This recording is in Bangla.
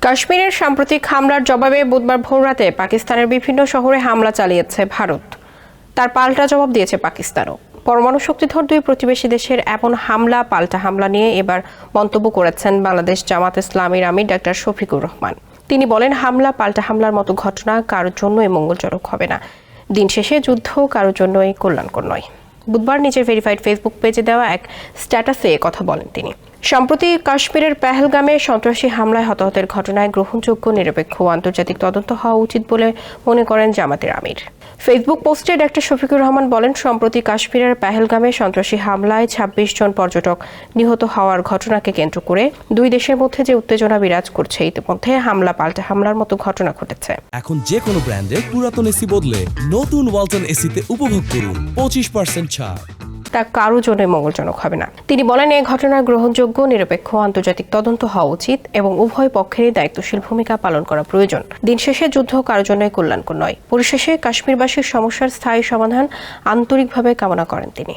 কাশ্মীরের সাম্প্রতিক হামলার জবাবে বুধবার ভোররাতে পাকিস্তানের বিভিন্ন শহরে হামলা চালিয়েছে ভারত। তার পাল্টা জবাব দিয়েছে পাকিস্তানও। পরমাণু শক্তিধর দুই প্রতিবেশী দেশের এমন পাল্টা হামলা নিয়ে এবার মন্তব্য করেছেন বাংলাদেশ জামাত ইসলামীর আমির ডক্টর শফিকুর রহমান। তিনি বলেন, পাল্টা হামলার মতো ঘটনা কারোর জন্যই মঙ্গলজনক হবে না। দিন শেষে যুদ্ধ কারোর জন্যই কল্যাণকর নয়। বুধবার নিজের ভেরিফাইড ফেসবুক পেজে দেওয়া এক স্ট্যাটাসে কথা বলেন তিনি। সম্প্রতি কাশ্মীরের পেহেলগামে সন্ত্রাসী হামলায় হতাহতের ঘটনায় গ্রহণযোগ্য, নিরপেক্ষ ও আন্তর্জাতিক তদন্ত হওয়া উচিত বলে মনে করেন জামাতের আমির। ফেসবুক পোস্টে ডক্টর শফিকুর রহমান বলেন, সম্প্রতি কাশ্মীরের পেহেলগামে সন্ত্রাসী হামলায় ২৬ জন পর্যটক নিহত হওয়ার ঘটনাকে কেন্দ্র করে দুই দেশের মধ্যে যে উত্তেজনা বিরাজ করছে, ইতিমধ্যে পাল্টা হামলার মতো ঘটনা ঘটেছে। এখন যে কোনো ব্র্যান্ডের পুরাতন এসি বদলে নতুন ওয়ালটন এসিতে উপভোগ করুন 25% ছাড়। তা কারোর জন্যই মঙ্গলজনক হবে না। তিনি বলেন, এই ঘটনার গ্রহণযোগ্য, নিরপেক্ষ, আন্তর্জাতিক তদন্ত হওয়া উচিত এবং উভয় পক্ষেরই দায়িত্বশীল ভূমিকা পালন করা প্রয়োজন। দিন শেষে যুদ্ধ কারোর জন্যই কল্যাণকর নয়। পরিশেষে কাশ্মীরবাসীর সমস্যার স্থায়ী সমাধান আন্তরিকভাবে কামনা করেন তিনি।